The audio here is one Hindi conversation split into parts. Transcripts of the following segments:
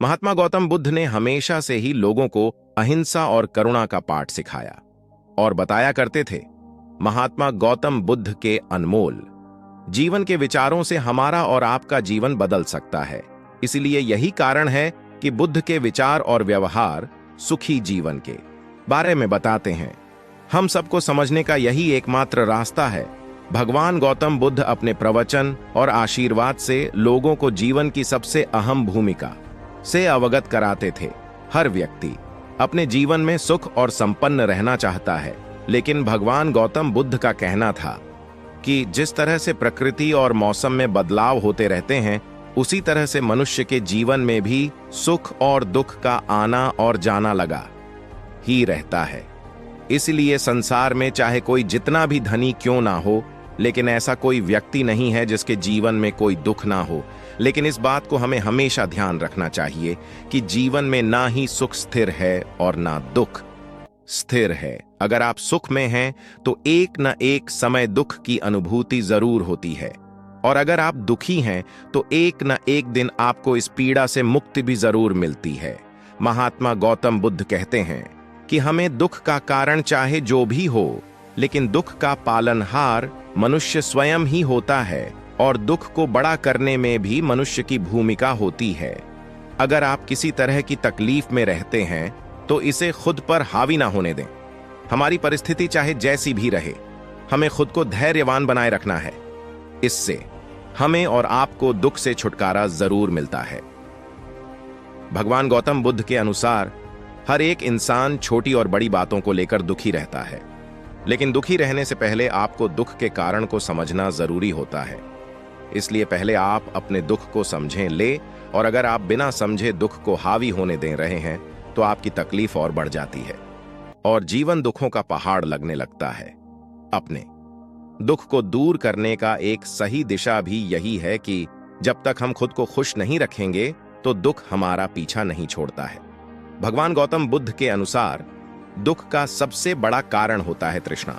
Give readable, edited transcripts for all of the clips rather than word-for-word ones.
महात्मा गौतम बुद्ध ने हमेशा से ही लोगों को अहिंसा और करुणा का पाठ सिखाया और बताया करते थे, महात्मा गौतम बुद्ध के अनमोल जीवन के विचारों से हमारा और आपका जीवन बदल सकता है। इसलिए यही कारण है कि बुद्ध के विचार और व्यवहार सुखी जीवन के बारे में बताते हैं। हम सबको समझने का यही एकमात्र रास्ता है। भगवान गौतम बुद्ध अपने प्रवचन और आशीर्वाद से लोगों को जीवन की सबसे अहम भूमिका से अवगत कराते थे। हर व्यक्ति अपने जीवन में सुख और संपन्न रहना चाहता है, लेकिन भगवान गौतम बुद्ध का कहना था कि जिस तरह से प्रकृति और मौसम में बदलाव होते रहते हैं, उसी तरह से मनुष्य के जीवन में भी सुख और दुख का आना और जाना लगा ही रहता है। इसलिए संसार में चाहे कोई जितना भी धनी क्यों ना हो, लेकिन ऐसा कोई व्यक्ति नहीं है जिसके जीवन में कोई दुख ना हो। लेकिन इस बात को हमें हमेशा ध्यान रखना चाहिए कि जीवन में ना ही सुख स्थिर है और ना दुख स्थिर है। अगर आप सुख में हैं तो एक न एक समय दुख की अनुभूति जरूर होती है, और अगर आप दुखी हैं तो एक न एक दिन आपको इस पीड़ा से मुक्ति भी जरूर मिलती है। महात्मा गौतम बुद्ध कहते हैं कि हमें दुख का कारण चाहे जो भी हो, लेकिन दुख का पालनहार मनुष्य स्वयं ही होता है, और दुख को बड़ा करने में भी मनुष्य की भूमिका होती है। अगर आप किसी तरह की तकलीफ में रहते हैं तो इसे खुद पर हावी ना होने दें। हमारी परिस्थिति चाहे जैसी भी रहे, हमें खुद को धैर्यवान बनाए रखना है। इससे हमें और आपको दुख से छुटकारा जरूर मिलता है। भगवान गौतम बुद्ध के अनुसार हर एक इंसान छोटी और बड़ी बातों को लेकर दुखी रहता है, लेकिन दुखी रहने से पहले आपको दुख के कारण को समझना जरूरी होता है। इसलिए पहले आप अपने दुख को समझें ले, और अगर आप बिना समझे दुख को हावी होने दे रहे हैं तो आपकी तकलीफ और बढ़ जाती है और जीवन दुखों का पहाड़ लगने लगता है। अपने दुख को दूर करने का एक सही दिशा भी यही है कि जब तक हम खुद को खुश नहीं रखेंगे तो दुख हमारा पीछा नहीं छोड़ता है। भगवान गौतम बुद्ध के अनुसार दुख का सबसे बड़ा कारण होता है तृष्णा।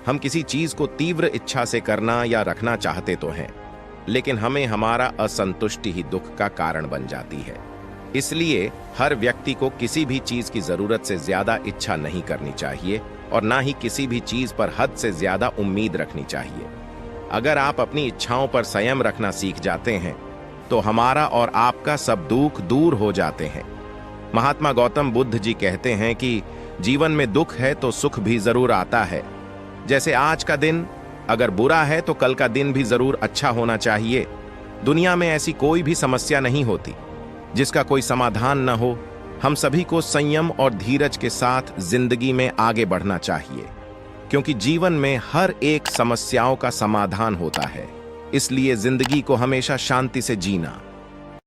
हम किसी चीज को तीव्र इच्छा से करना या रखना चाहते तो हैं, लेकिन हमें हमारा असंतुष्टि ही दुख का कारण बन जाती है। इसलिए हर व्यक्ति को किसी भी चीज की जरूरत से ज्यादा इच्छा नहीं करनी चाहिए, और ना ही किसी भी चीज पर हद से ज्यादा उम्मीद रखनी चाहिए। अगर आप अपनी इच्छाओं पर संयम रखना सीख जाते हैं तो हमारा और आपका सब दुख दूर हो जाते हैं। महात्मा गौतम बुद्ध जी कहते हैं कि जीवन में दुख है तो सुख भी जरूर आता है। जैसे आज का दिन अगर बुरा है तो कल का दिन भी जरूर अच्छा होना चाहिए। दुनिया में ऐसी कोई भी समस्या नहीं होती जिसका कोई समाधान न हो। हम सभी को संयम और धीरज के साथ जिंदगी में आगे बढ़ना चाहिए, क्योंकि जीवन में हर एक समस्याओं का समाधान होता है। इसलिए जिंदगी को हमेशा शांति से जीना